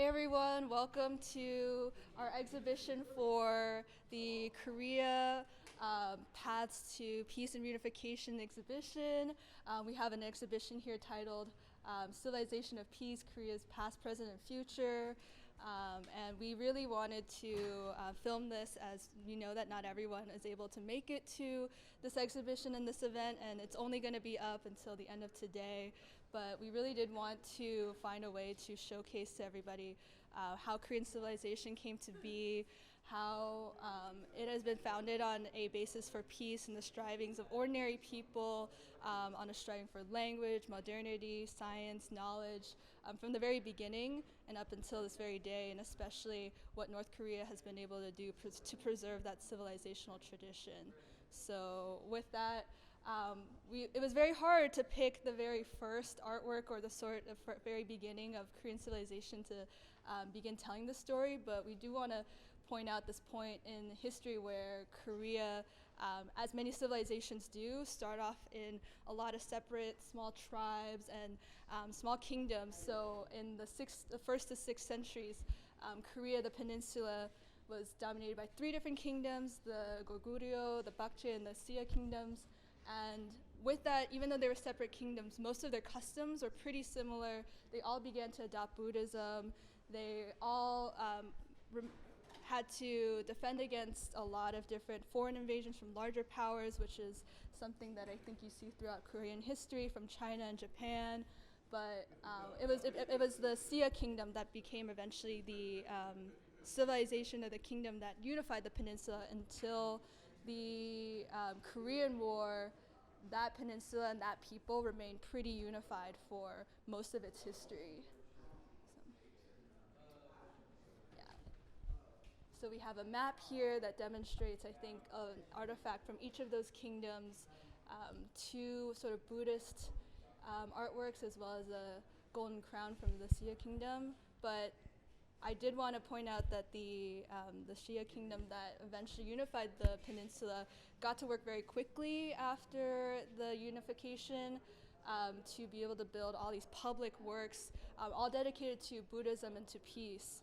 everyone, welcome to our exhibition for the Korea Paths to Peace and Reunification exhibition. We have an exhibition here titled Civilization of Peace, Korea's Past, Present, and Future. And we really wanted to film this, as we know that not everyone is able to make it to this exhibition and this event, and it's only going to be up until the end of today. But we really did want to find a way to showcase to everybody how Korean civilization came to be, how it has been founded on a basis for peace and the strivings of ordinary people, on a striving for language, modernity, science, knowledge, from the very beginning and up until this very day, and especially what North Korea has been able to do to preserve that civilizational tradition. So with that, it was very hard to pick the very first artwork or the sort of very beginning of Korean civilization to begin telling the story, but we do want to point out this point in history where Korea, as many civilizations do, start off in a lot of separate small tribes and small kingdoms. So in the first to sixth centuries, Korea, the peninsula, was dominated by three different kingdoms: the Goguryeo, the Bakche, and the Sia kingdoms. And with that, even though they were separate kingdoms, most of their customs were pretty similar. They all began to adopt Buddhism. They all had to defend against a lot of different foreign invasions from larger powers, which is something that I think you see throughout Korean history from China and Japan. But it was the Sia kingdom that became eventually the civilization of the kingdom that unified the peninsula until the Korean War. That peninsula and that people remained pretty unified for most of its history. So we have a map here that demonstrates, I think, an artifact from each of those kingdoms, two sort of Buddhist artworks, as well as a golden crown from the Sia kingdom. But I did want to point out that the Shia kingdom that eventually unified the peninsula got to work very quickly after the unification to be able to build all these public works, all dedicated to Buddhism and to peace.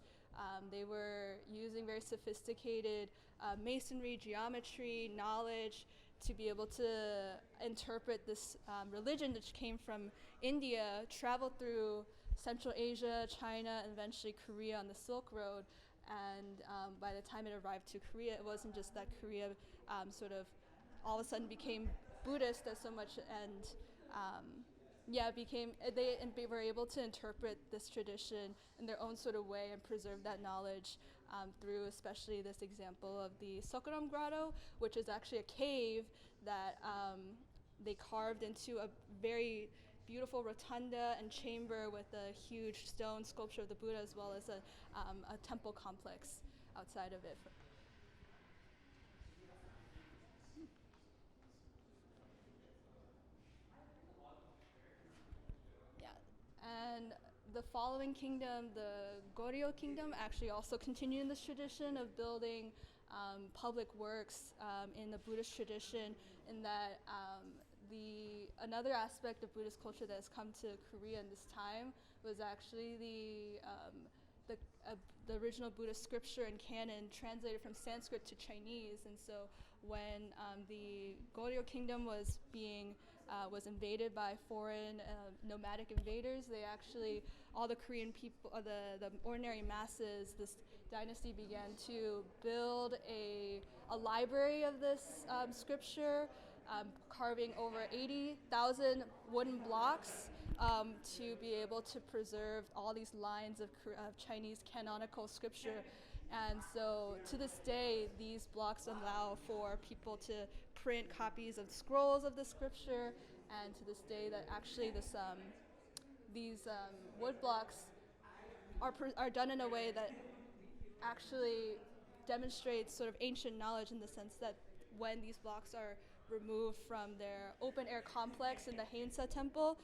They were using very sophisticated masonry, geometry, knowledge to be able to interpret this religion which came from India, traveled through Central Asia, China, and eventually Korea on the Silk Road. And by the time it arrived to Korea, it wasn't just that Korea sort of all of a sudden became Buddhist as so much, and they were able to interpret this tradition in their own sort of way and preserve that knowledge through especially this example of the Sokoram Grotto, which is actually a cave that they carved into a very beautiful rotunda and chamber with a huge stone sculpture of the Buddha, as well as a temple complex outside of it. And the following kingdom, the Goryeo kingdom, actually also continued in this tradition of building public works in the Buddhist tradition, in that another aspect of Buddhist culture that has come to Korea in this time was actually the original Buddhist scripture and canon translated from Sanskrit to Chinese. And so when the Goryeo kingdom was invaded by foreign nomadic invaders, all the Korean people, the ordinary masses, this dynasty began to build a library of this scripture, carving over 80,000 wooden blocks to be able to preserve all these lines of Chinese canonical scripture. And so to this day, these blocks allow for people to print copies of scrolls of the scripture, and to this day that actually these wood blocks are done in a way that actually demonstrates sort of ancient knowledge, in the sense that when these blocks are removed from their open air complex in the Haeinsa temple,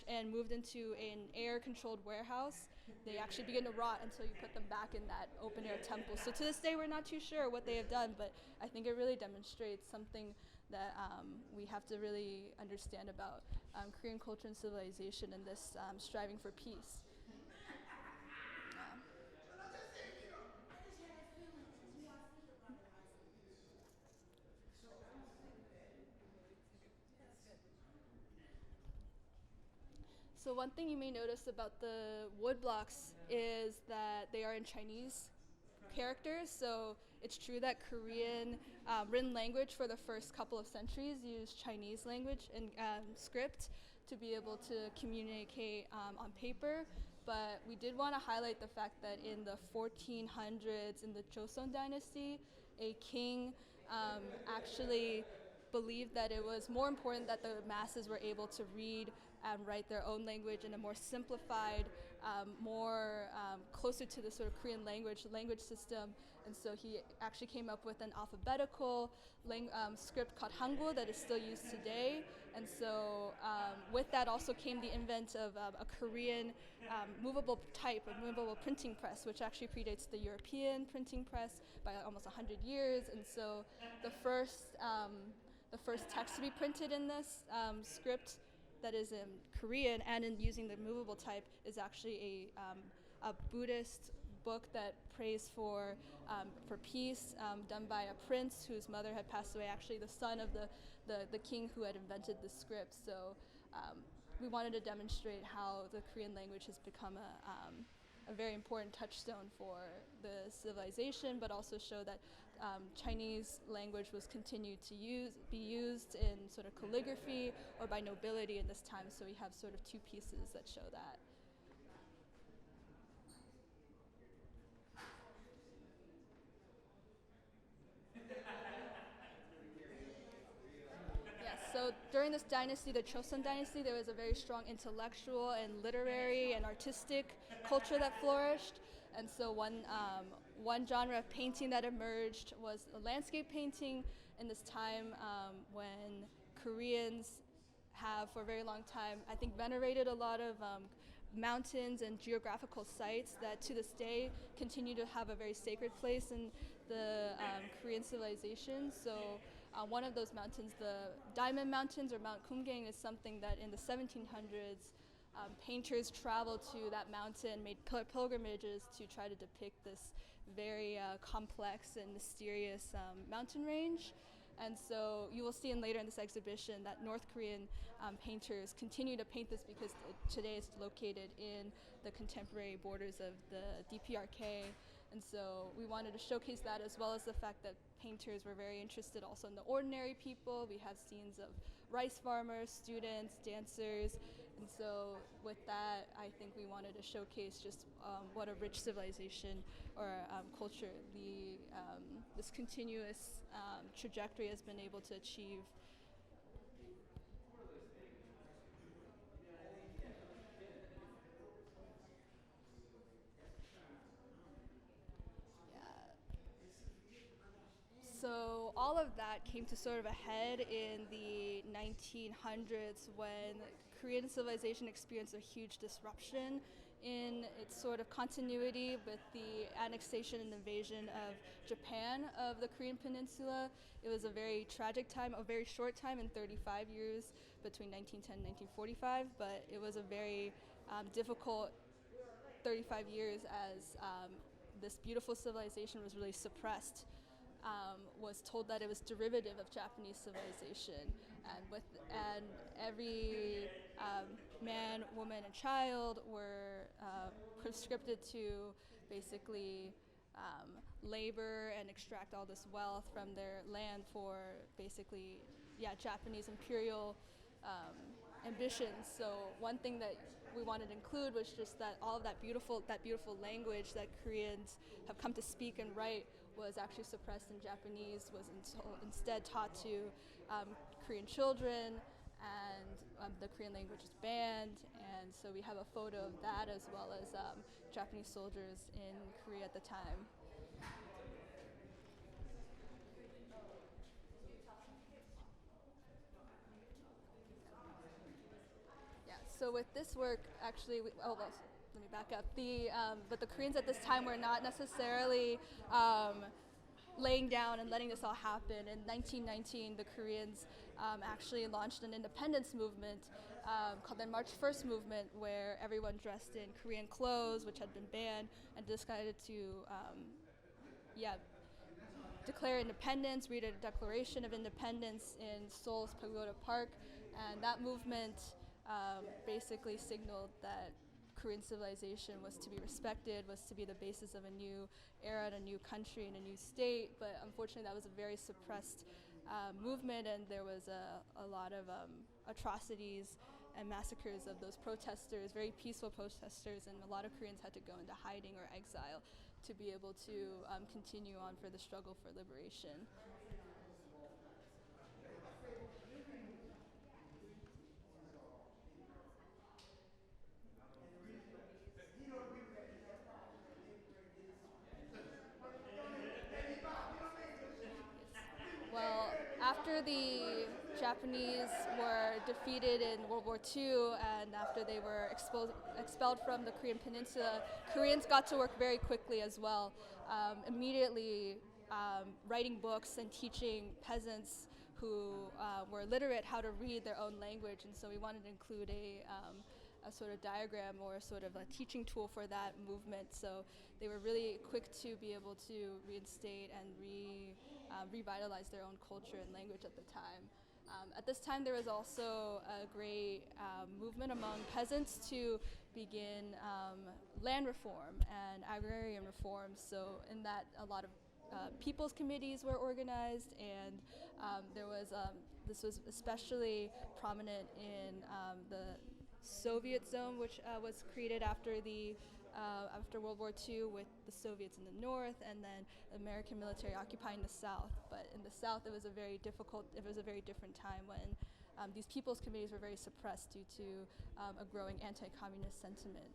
and moved into an air controlled warehouse, they actually begin to rot until you put them back in that open air temple. So to this day, we're not too sure what they have done, but I think it really demonstrates something that we have to really understand about Korean culture and civilization, and this striving for peace. So one thing you may notice about the wood blocks is that they are in Chinese characters. So it's true that Korean written language for the first couple of centuries used Chinese language and script to be able to communicate on paper. But we did want to highlight the fact that in the 1400s, in the Joseon dynasty, a king actually believed that it was more important that the masses were able to read and write their own language in a more simplified, more closer to the sort of Korean language system. And so he actually came up with an alphabetical script called Hangul that is still used today. And so with that also came the invent of a Korean movable type, a movable printing press, which actually predates the European printing press by almost 100 years. And so the first text to be printed in this script that is in Korean and in using the movable type is actually a Buddhist book that prays for peace, done by a prince whose mother had passed away, actually the son of the king who had invented the script. So we wanted to demonstrate how the Korean language has become a very important touchstone for the civilization, but also show that Chinese language was continued to be used in sort of calligraphy or by nobility in this time. So we have sort of two pieces that show that. Yes, so during this dynasty, the Joseon dynasty, there was a very strong intellectual and literary and artistic culture that flourished. And so one genre of painting that emerged was landscape painting in this time when Koreans have for a very long time, I think, venerated a lot of mountains and geographical sites that to this day continue to have a very sacred place in the Korean civilization. So one of those mountains, the Diamond Mountains or Mount Kumgang, is something that in the 1700s painters traveled to that mountain, made pilgrimages to try to depict this very complex and mysterious mountain range. And so you will see later in this exhibition that North Korean painters continue to paint this because today it's located in the contemporary borders of the DPRK. And so we wanted to showcase that, as well as the fact that painters were very interested also in the ordinary people. We have scenes of rice farmers, students, dancers. And so with that, I think we wanted to showcase just what a rich civilization or culture this continuous trajectory has been able to achieve. So all of that came to sort of a head in the 1900s when Korean civilization experienced a huge disruption in its sort of continuity with the annexation and invasion of Japan of the Korean Peninsula. It was a very tragic time, a very short time in 35 years between 1910 and 1945, but it was a very difficult 35 years as this beautiful civilization was really suppressed. Was told that it was derivative of Japanese civilization, and every man, woman, and child were conscripted to basically labor and extract all this wealth from their land for basically, Japanese imperial ambitions. So one thing that we wanted to include was just that all of that beautiful language that Koreans have come to speak and write was actually suppressed in Japanese, was instead taught to Korean children, and the Korean language is banned. And so we have a photo of that, as well as Japanese soldiers in Korea at the time. Yeah, so with this work, actually, well, let me back up. But the Koreans at this time were not necessarily laying down and letting this all happen. In 1919, the Koreans actually launched an independence movement called the March 1st movement, where everyone dressed in Korean clothes, which had been banned, and decided to declare independence, read a Declaration of Independence in Seoul's Pagoda Park. And that movement basically signaled that Korean civilization was to be respected, was to be the basis of a new era and a new country and a new state. But unfortunately, that was a very suppressed movement, and there was a lot of atrocities and massacres of those protesters, very peaceful protesters, and a lot of Koreans had to go into hiding or exile to be able to continue on for the struggle for liberation. Well, after the Japanese were defeated in World War II and after they were expelled from the Korean Peninsula, Koreans got to work very quickly as well, immediately writing books and teaching peasants who were literate how to read their own language. And so we wanted to include a sort of diagram or sort of a teaching tool for that movement. So they were really quick to be able to reinstate and revitalize their own culture and language at the time. At this time, there was also a great movement among peasants to begin land reform and agrarian reform. So in that, a lot of people's committees were organized, and there was this was especially prominent in the Soviet zone, which was created after World War II, with the Soviets in the north and then American military occupying the south. But in the south, it was a very different time when these people's committees were very suppressed due to a growing anti-communist sentiment.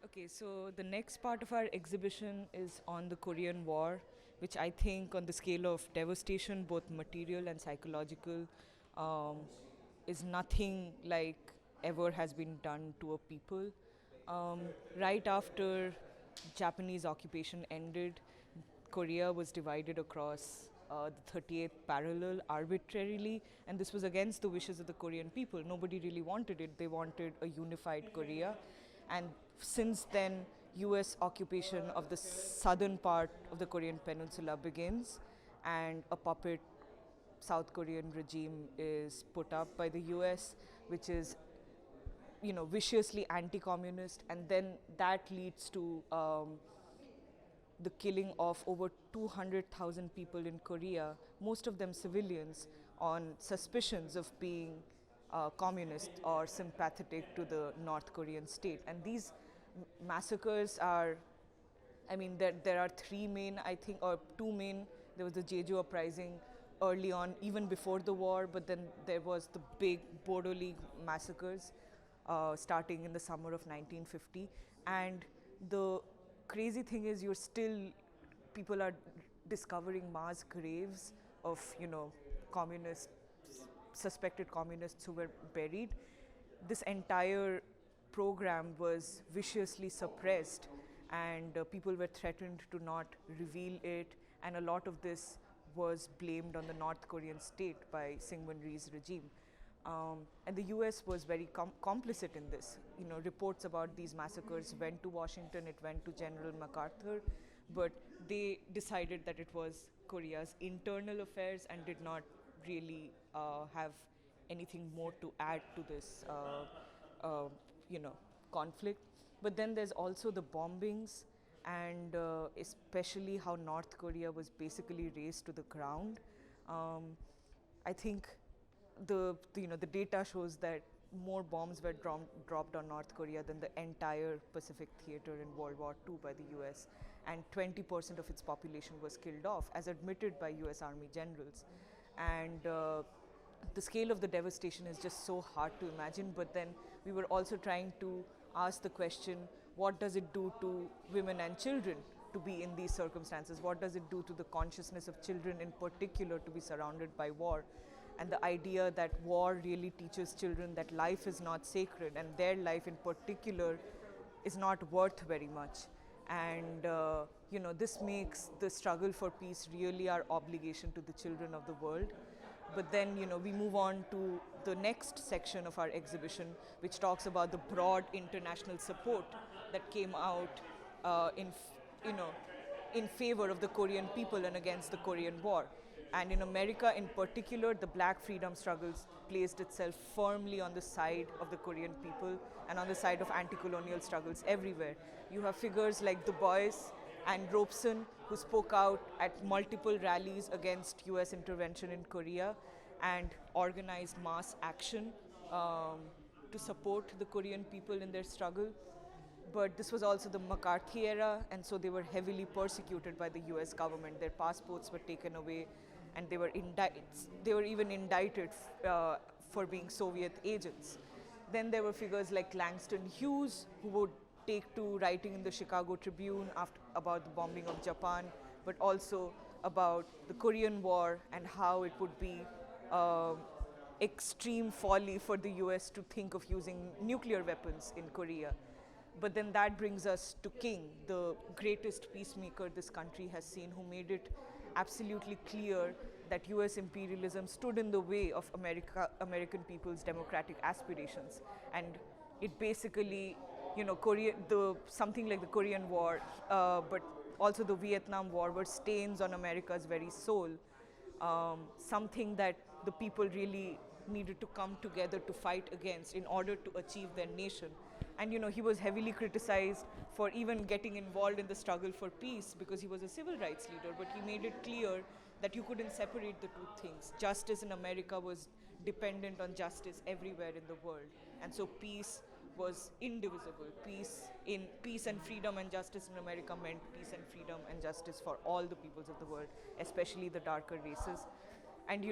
Okay, so the next part of our exhibition is on the Korean War, which I think, on the scale of devastation, both material and psychological, um, is nothing like ever has been done to a people. Um, right after Japanese occupation ended, Korea was divided across the 38th parallel arbitrarily, and this was against the wishes of the Korean people. Nobody really wanted it. They wanted a unified Korea. And since then, US occupation of the southern part of the Korean peninsula begins, and a puppet South Korean regime is put up by the US, which is, viciously anti-communist, and then that leads to the killing of over 200,000 people in Korea, most of them civilians, on suspicions of being communist or sympathetic to the North Korean state. And these massacres are, there are three main, I think, or two main. There was the Jeju uprising early on, even before the war, but then there was the big Bodo League massacres starting in the summer of 1950. And the crazy thing is, people are discovering mass graves of, communists, suspected communists who were buried. This entire program was viciously suppressed, and people were threatened to not reveal it, and a lot of this was blamed on the North Korean state by Syngman Rhee's regime. And the US was very complicit in this. Reports about these massacres went to Washington, it went to General MacArthur, but they decided that it was Korea's internal affairs and did not really have anything more to add to this, conflict. But then there's also the bombings, and especially how North Korea was basically razed to the ground. I think the data shows that more bombs were dropped on North Korea than the entire Pacific theater in World War II by the US, and 20% of its population was killed off, as admitted by US Army generals. And the scale of the devastation is just so hard to imagine. But then we were also trying to ask the question, what does it do to women and children to be in these circumstances? What does it do to the consciousness of children in particular to be surrounded by war? And the idea that war really teaches children that life is not sacred, and their life in particular is not worth very much. And this makes the struggle for peace really our obligation to the children of the world. But then, we move on to the next section of our exhibition, which talks about the broad international support that came out in in favor of the Korean people and against the Korean War. And in America in particular, the black freedom struggles placed itself firmly on the side of the Korean people and on the side of anti-colonial struggles everywhere. You have figures like Du Bois and Robeson, who spoke out at multiple rallies against US intervention in Korea and organized mass action to support the Korean people in their struggle. But this was also the McCarthy era, and so they were heavily persecuted by the US government. Their passports were taken away, and they were even indicted for being Soviet agents. Then there were figures like Langston Hughes, who would take to writing in the Chicago Tribune about the bombing of Japan, but also about the Korean War and how it would be extreme folly for the US to think of using nuclear weapons in Korea. But then that brings us to King, the greatest peacemaker this country has seen, who made it absolutely clear that US imperialism stood in the way of American people's democratic aspirations. And it basically, something like the Korean War, but also the Vietnam War, were stains on America's very soul. Something that the people really needed to come together to fight against in order to achieve their nation. And he was heavily criticized for even getting involved in the struggle for peace because he was a civil rights leader, but he made it clear that you couldn't separate the two things. Justice in America was dependent on justice everywhere in the world. And so peace was indivisible. Peace and freedom and justice in America meant peace and freedom and justice for all the peoples of the world, especially the darker races. And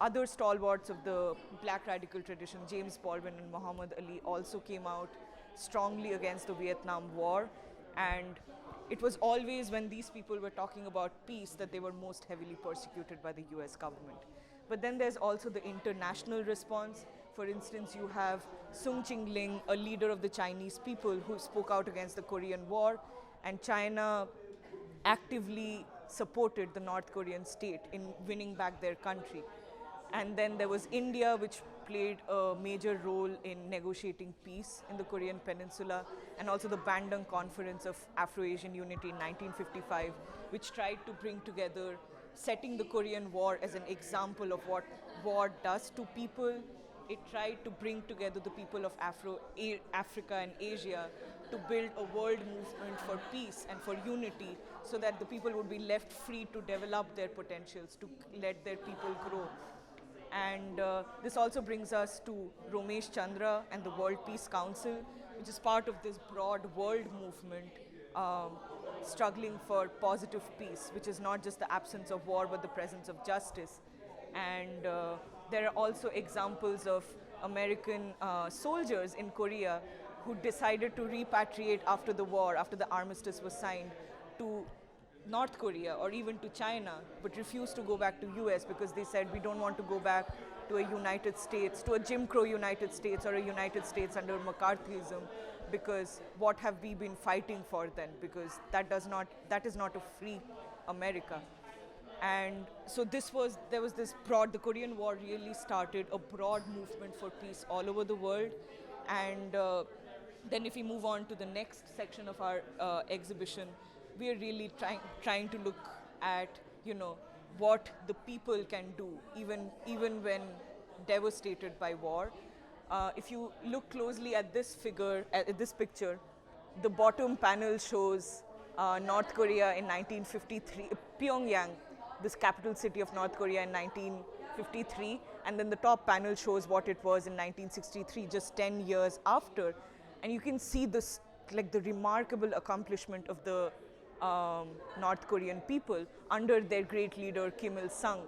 other stalwarts of the black radical tradition, James Baldwin and Muhammad Ali, also came out strongly against the Vietnam War. And it was always when these people were talking about peace that they were most heavily persecuted by the US government. But then there's also the international response. For instance, you have Sung Ching-ling, a leader of the Chinese people who spoke out against the Korean War, and China actively supported the North Korean state in winning back their country. And then there was India, which played a major role in negotiating peace in the Korean Peninsula, and also the Bandung Conference of Afro-Asian Unity in 1955, which tried to bring together, setting the Korean War as an example of what war does to people. It tried to bring together the people of Africa and Asia to build a world movement for peace and for unity, so that the people would be left free to develop their potentials, to let their people grow. And this also brings us to Romesh Chandra and the World Peace Council, which is part of this broad world movement struggling for positive peace, which is not just the absence of war, but the presence of justice. And there are also examples of American soldiers in Korea who decided to repatriate after the war, after the armistice was signed, to North Korea or even to China, but refused to go back to US because they said, we don't want to go back to a United States, to a Jim Crow United States or a United States under McCarthyism, because what have we been fighting for then? Because that is not a free America. And so there was this the Korean War really started a broad movement for peace all over the world. And then if we move on to the next section of our exhibition, we are really trying to look at, what the people can do, even when devastated by war. If you look closely at this picture, the bottom panel shows North Korea in 1953, Pyongyang, this capital city of North Korea in 1953, and then the top panel shows what it was in 1963, just 10 years after. And you can see this, like the remarkable accomplishment of the North Korean people under their great leader Kim Il-sung.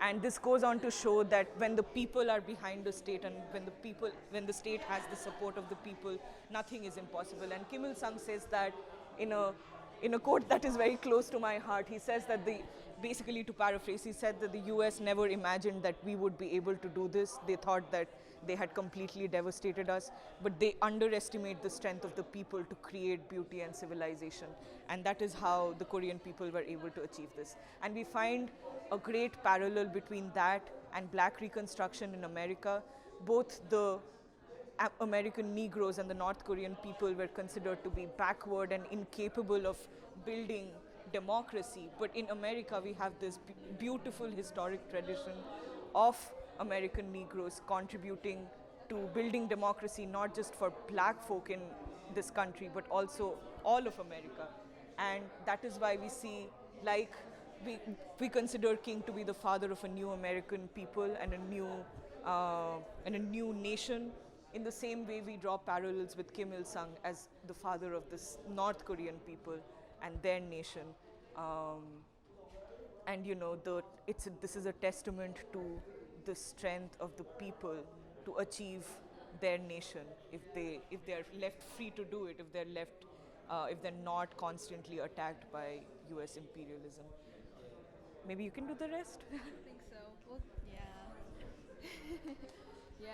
And this goes on to show that when the people are behind the state and when the state has the support of the people, nothing is impossible. And Kim Il-sung says that in a quote that is very close to my heart. He says that basically, to paraphrase, he said that the US never imagined that we would be able to do this. They thought that they had completely devastated us, but they underestimate the strength of the people to create beauty and civilization. And that is how the Korean people were able to achieve this. And we find a great parallel between that and Black Reconstruction in America. Both the American Negroes and the North Korean people were considered to be backward and incapable of building democracy. But in America, we have this beautiful historic tradition of American Negroes contributing to building democracy, not just for black folk in this country, but also all of America. And that is why we see, like, we, we consider King to be the father of a new American people and a new nation. In the same way, we draw parallels with Kim Il Sung as the father of this North Korean people and their nation. Um, and this is a testament to the strength of the people to achieve their nation if they are left free to do it, if they're not constantly attacked by US imperialism. Maybe you can do the rest. I think so. Well, yeah. Yeah,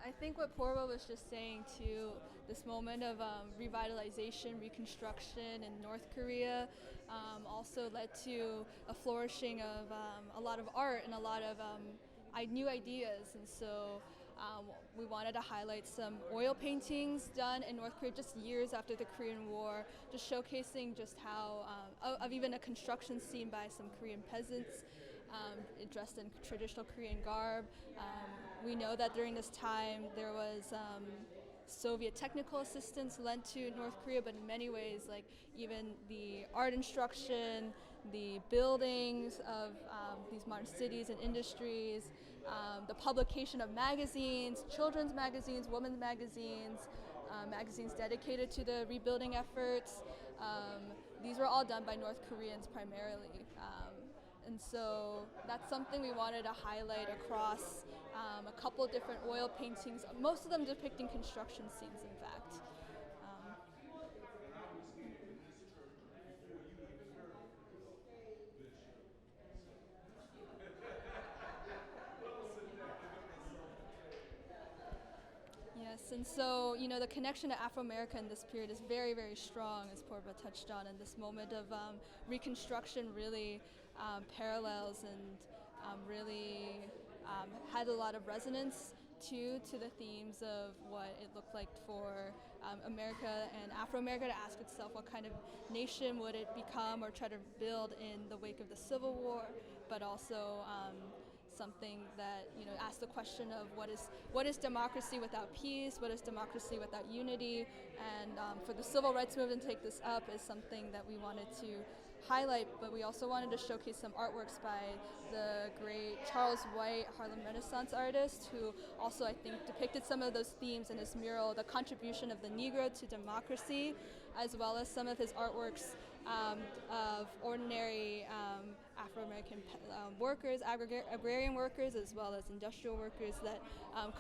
I think what Porwa was just saying too, this moment of revitalization, reconstruction in North Korea also led to a flourishing of a lot of art and a lot of new ideas. And so we wanted to highlight some oil paintings done in North Korea just years after the Korean War, just showcasing just how, of even a construction scene by some Korean peasants dressed in traditional Korean garb. We know that during this time there was Soviet technical assistance lent to North Korea, but in many ways, like even the art instruction, the buildings of these modern cities and industries, the publication of magazines, children's magazines, women's magazines, magazines dedicated to the rebuilding efforts. These were all done by North Koreans primarily. And so that's something we wanted to highlight across a couple different oil paintings, most of them depicting construction scenes, in fact. Yes, and so, the connection to Afro-America in this period is very, very strong, as Porba touched on, and this moment of Reconstruction really parallels and really had a lot of resonance to the themes of what it looked like for America and Afro-America to ask itself what kind of nation would it become or try to build in the wake of the Civil War, but also something that asks the question of what is democracy without peace, what is democracy without unity, and for the civil rights movement to take this up is something that we wanted to highlight, but we also wanted to showcase some artworks by the great Charles White, Harlem Renaissance artist, who also I think depicted some of those themes in his mural, the contribution of the Negro to democracy, as well as some of his artworks of ordinary Afro-American workers, agrarian workers, as well as industrial workers that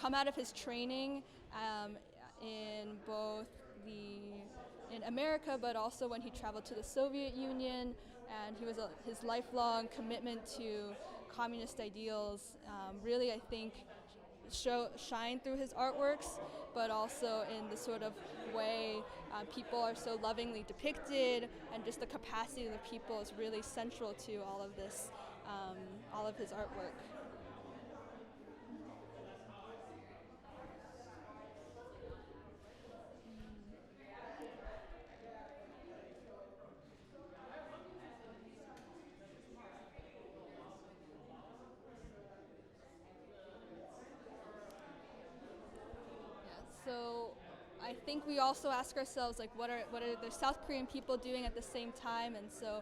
come out of his training in both in America, but also when he traveled to the Soviet Union, and his lifelong commitment to communist ideals really, I think, shine through his artworks, but also in the sort of way people are so lovingly depicted, and just the capacity of the people is really central to all of this, all of his artwork. So I think we also ask ourselves, like, what are the South Korean people doing at the same time? And so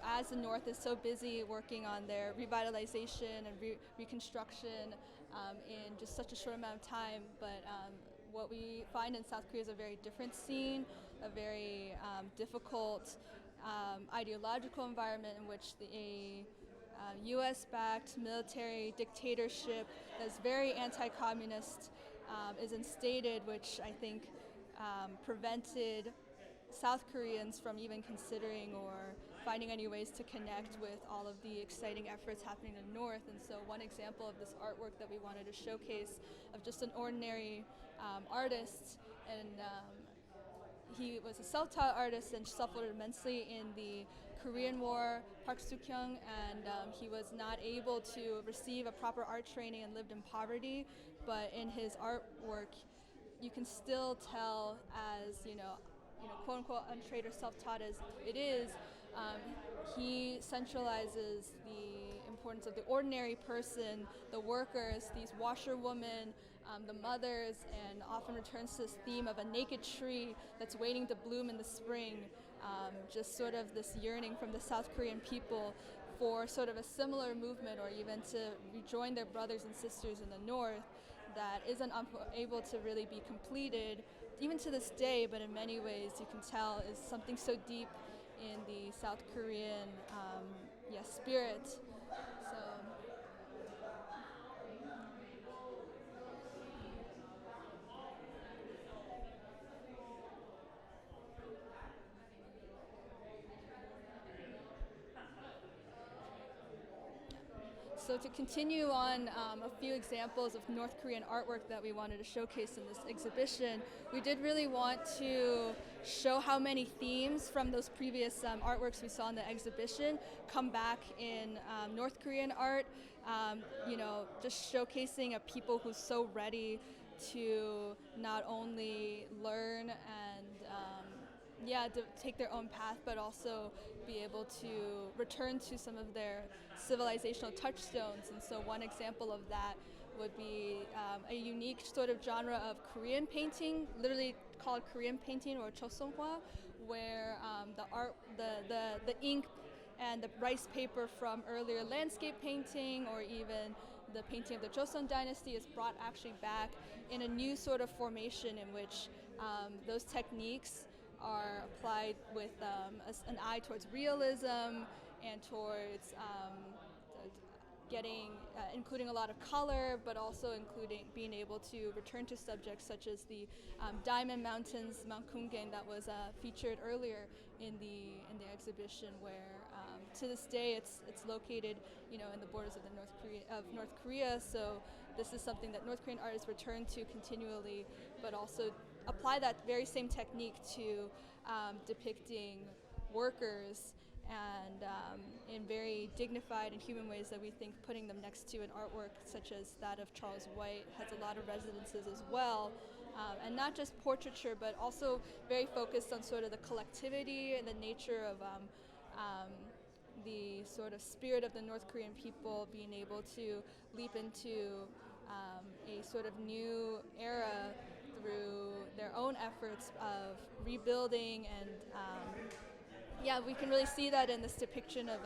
as the North is so busy working on their revitalization and reconstruction in just such a short amount of time, but what we find in South Korea is a very different scene, a very difficult ideological environment in which a US-backed military dictatorship that's very anti-communist is instated, which I think prevented South Koreans from even considering or finding any ways to connect with all of the exciting efforts happening in the North. And so one example of this artwork that we wanted to showcase of just an ordinary artist, and he was a self-taught artist and suffered immensely in the Korean War, Park Soo-kyung, and he was not able to receive a proper art training and lived in poverty. But in his artwork, you can still tell, as quote unquote untrained or self-taught as it is, Um, he centralizes the importance of the ordinary person, the workers, these washerwomen, the mothers, and often returns to this theme of a naked tree that's waiting to bloom in the spring. Just sort of this yearning from the South Korean people for sort of a similar movement, or even to rejoin their brothers and sisters in the north, that isn't able to really be completed even to this day, but in many ways you can tell is something so deep in the South Korean spirit. So So to continue on a few examples of North Korean artwork that we wanted to showcase in this exhibition, we did really want to show how many themes from those previous artworks we saw in the exhibition come back in North Korean art. Just showcasing a people who's so ready to not only learn and to take their own path, but also be able to return to some of their civilizational touchstones. And so one example of that would be a unique sort of genre of Korean painting, literally called Korean painting or Chosunghwa, where the ink and the rice paper from earlier landscape painting or even the painting of the Joseon dynasty is brought actually back in a new sort of formation in which those techniques are applied with an eye towards realism and towards including a lot of color, but also including being able to return to subjects such as the Diamond Mountains, Mount Kungen, that was featured earlier in the exhibition, where to this day it's located, in the borders of North Korea. So this is something that North Korean artists return to continually, but also apply that very same technique to depicting workers and in very dignified and human ways that we think putting them next to an artwork such as that of Charles White has a lot of resonances as well. And not just portraiture, but also very focused on sort of the collectivity and the nature of the sort of spirit of the North Korean people being able to leap into a sort of new era through their own efforts of rebuilding. And we can really see that in this depiction of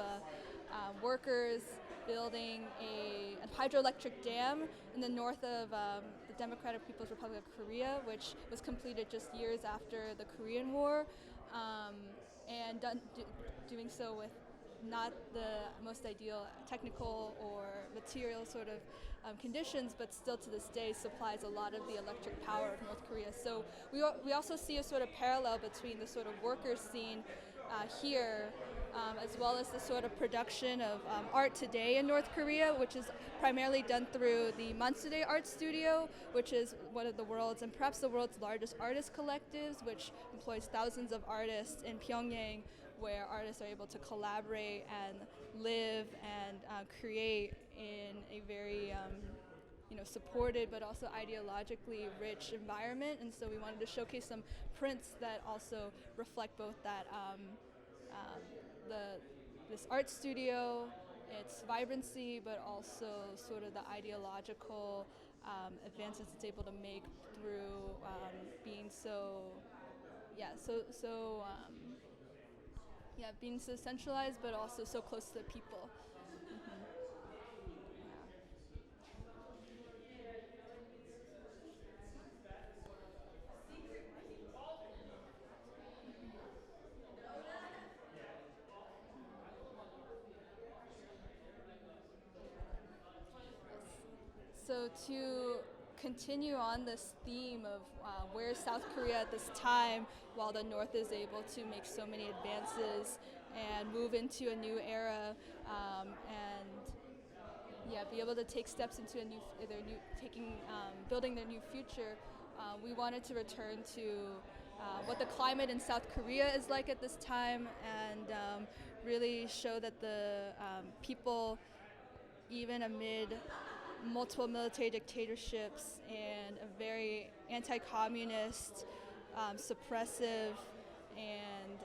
workers building a hydroelectric dam in the north of the Democratic People's Republic of Korea, which was completed just years after the Korean War, and doing so with not the most ideal technical or material sort of conditions, but still to this day supplies a lot of the electric power of North Korea. So we also see a sort of parallel between the sort of worker scene here, as well as the sort of production of art today in North Korea, which is primarily done through the Mansudae Art Studio, which is one of the world's and perhaps the world's largest artist collectives, which employs thousands of artists in Pyongyang, where artists are able to collaborate and live and create in a very supported but also ideologically rich environment. And so we wanted to showcase some prints that also reflect both that this art studio, its vibrancy, but also sort of the ideological advances it's able to make through being being so centralized, but also so close to the people. So to continue on this theme of where South Korea at this time, while the North is able to make so many advances and move into a new era, be able to take steps into building their new future, we wanted to return to what the climate in South Korea is like at this time, and really show that the people, even amid multiple military dictatorships and a very anti-communist, suppressive, and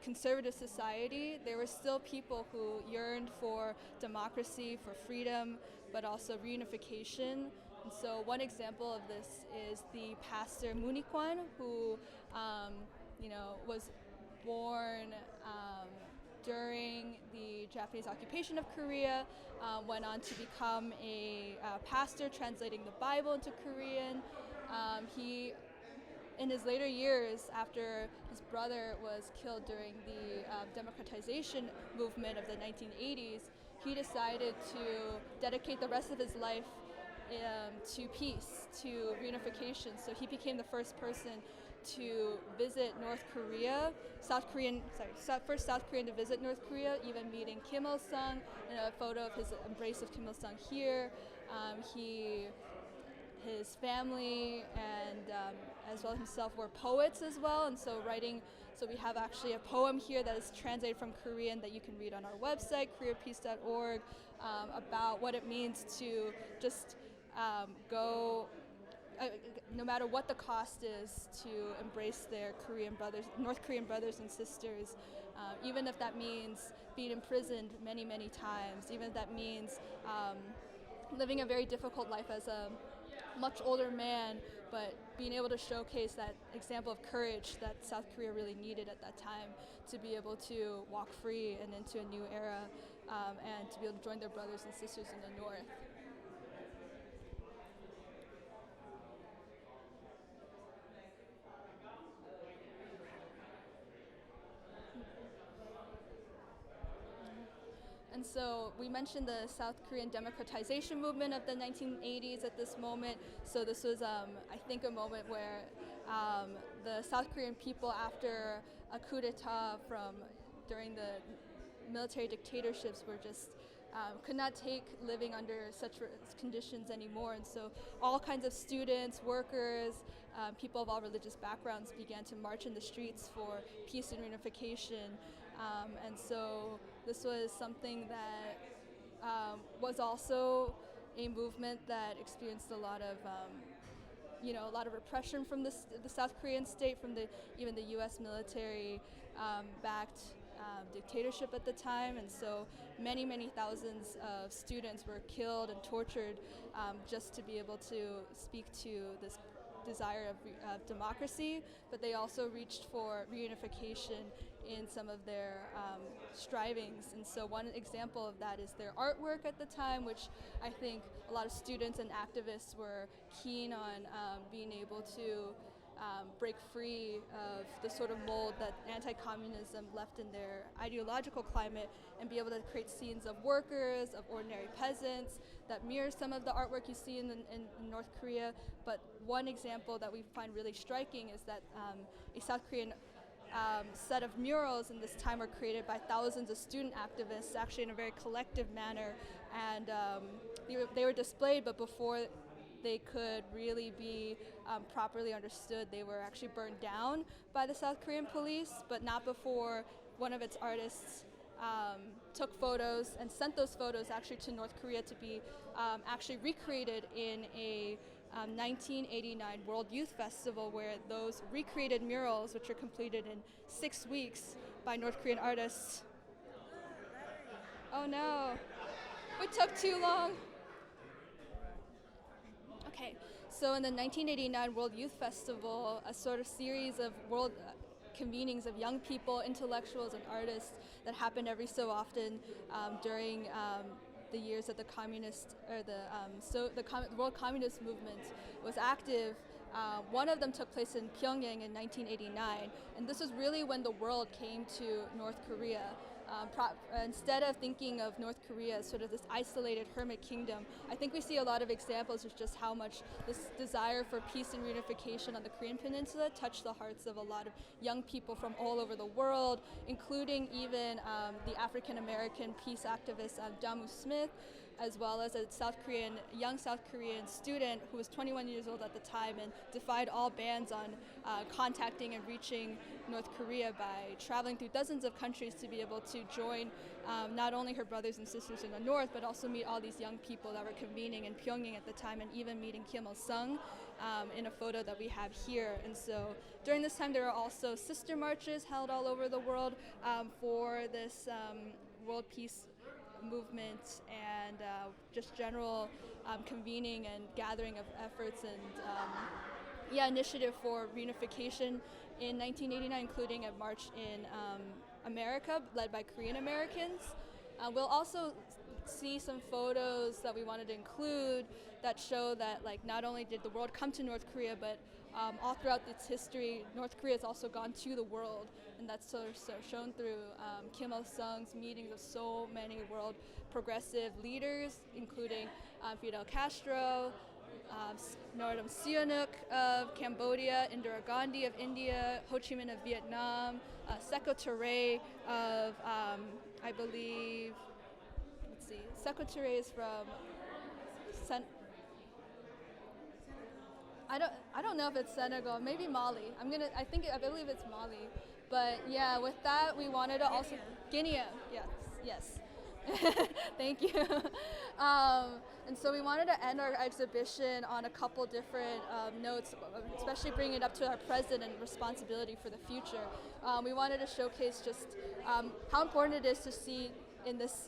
conservative society, there were still people who yearned for democracy, for freedom, but also reunification. And so one example of this is the pastor Munikwan, who was born during the Japanese occupation of Korea, went on to become a pastor translating the Bible into Korean. He in his later years, after his brother was killed during the democratization movement of the 1980s, he decided to dedicate the rest of his life to peace, to reunification. So he became the first person to visit North Korea, first South Korean to visit North Korea, even meeting Kim Il Sung. And a photo of his embrace of Kim Il Sung here. His family and as well as himself were poets as well, and so we have actually a poem here that is translated from Korean that you can read on our website, koreapeace.org, about what it means to just go, no matter what the cost is, to embrace their North Korean brothers and sisters, even if that means being imprisoned many, many times, even if that means living a very difficult life as a much older man, but being able to showcase that example of courage that South Korea really needed at that time to be able to walk free and into a new era, and to be able to join their brothers and sisters in the North. And so we mentioned the South Korean democratization movement of the 1980s at this moment. So this was, I think, a moment where the South Korean people, after a coup d'etat during the military dictatorships, were just could not take living under such conditions anymore. And so all kinds of students, workers, people of all religious backgrounds began to march in the streets for peace and reunification. And so this was something that was also a movement that experienced a lot of repression from the South Korean state, from even the U.S. military backed dictatorship at the time. And so many, many thousands of students were killed and tortured just to be able to speak to this desire of democracy, but they also reached for reunification in some of their strivings. And so one example of that is their artwork at the time, which I think a lot of students and activists were keen on being able to break free of the sort of mold that anti-communism left in their ideological climate, and be able to create scenes of workers, of ordinary peasants that mirror some of the artwork you see in North Korea. But one example that we find really striking is that a South Korean set of murals in this time were created by thousands of student activists, actually in a very collective manner, and they were displayed, but before they could really be properly understood, they were actually burned down by the South Korean police, but not before one of its artists took photos and sent those photos actually to North Korea to be actually recreated in a 1989 World Youth Festival, where those recreated murals, which are completed in 6 weeks by North Korean artists. Oh no, it took too long. Okay, so in the 1989 World Youth Festival, a sort of series of world convenings of young people, intellectuals, and artists that happened every so often during the years that the World Communist Movement was active. One of them took place in Pyongyang in 1989, and this was really when the world came to North Korea. Instead of thinking of North Korea as sort of this isolated hermit kingdom, I think we see a lot of examples of just how much this desire for peace and reunification on the Korean Peninsula touched the hearts of a lot of young people from all over the world, including even the African American peace activist Damu Smith, as well as a young South Korean student who was 21 years old at the time and defied all bans on contacting and reaching North Korea by traveling through dozens of countries to be able to join not only her brothers and sisters in the north, but also meet all these young people that were convening in Pyongyang at the time, and even meeting Kim Il-sung in a photo that we have here. And so during this time, there were also sister marches held all over the world for this world peace movement, and just general convening and gathering of efforts and initiative for reunification in 1989, including a march in America led by Korean Americans. We'll also see some photos that we wanted to include that show that not only did the world come to North Korea, but all throughout its history, North Korea has also gone to the world, and that's shown through Kim Il-sung's meetings of so many world progressive leaders, including Fidel Castro, Norodom Sihanouk of Cambodia, Indira Gandhi of India, Ho Chi Minh of Vietnam, Sekou Touré of, I believe, Sekou Touré is from I don't know if it's Senegal, maybe Mali. I believe it's Mali. But yeah, with that, we wanted to also Guinea. Yes. Thank you. And so we wanted to end our exhibition on a couple different notes, especially bringing it up to our present and responsibility for the future. We wanted to showcase just how important it is to see in this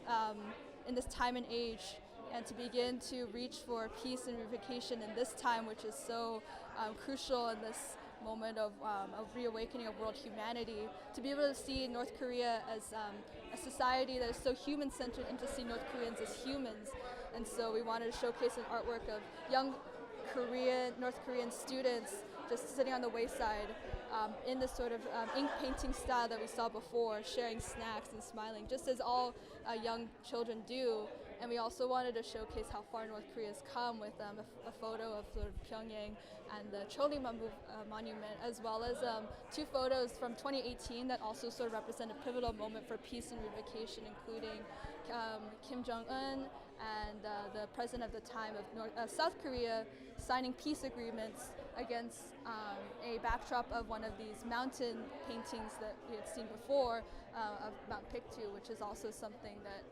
time and age, and to begin to reach for peace and reunification in this time, which is so crucial in this moment of reawakening of world humanity, to be able to see North Korea as a society that is so human-centered, and to see North Koreans as humans. And so we wanted to showcase an artwork of young North Korean students just sitting on the wayside in this sort of ink painting style that we saw before, sharing snacks and smiling, just as all young children do. And we also wanted to showcase how far North Korea has come with a photo of sort of Pyongyang and the Chollima monument, as well as two photos from 2018 that also sort of represent a pivotal moment for peace and reunification, including Kim Jong-un and the president of the time of South Korea signing peace agreements against a backdrop of one of these mountain paintings that we had seen before of Mount Pictou, which is also something that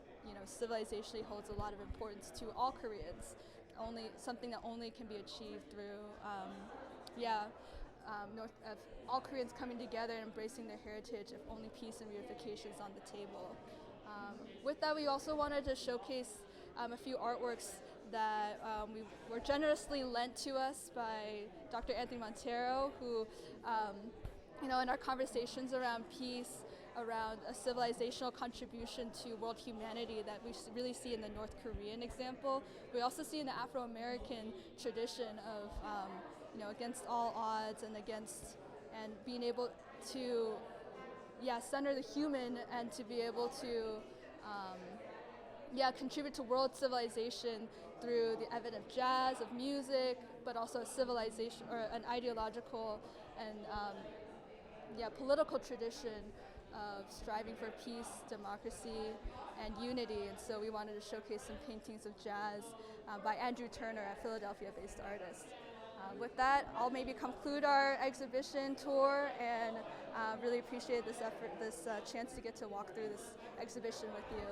civilizationally holds a lot of importance to all Koreans. Something that only can be achieved through all Koreans coming together and embracing their heritage, if only peace and reunification is on the table. With that, we also wanted to showcase a few artworks that were generously lent to us by Dr. Anthony Montero, who, in our conversations around peace, around a civilizational contribution to world humanity that we really see in the North Korean example, we also see in the Afro-American tradition of, against all odds and being able to, center the human, and to be able to, contribute to world civilization through the advent of jazz, of music, but also a civilization or an ideological and political tradition of striving for peace, democracy, and unity. And so we wanted to showcase some paintings of jazz by Andrew Turner, a Philadelphia-based artist. With that, I'll maybe conclude our exhibition tour, and really appreciate this chance to get to walk through this exhibition with you.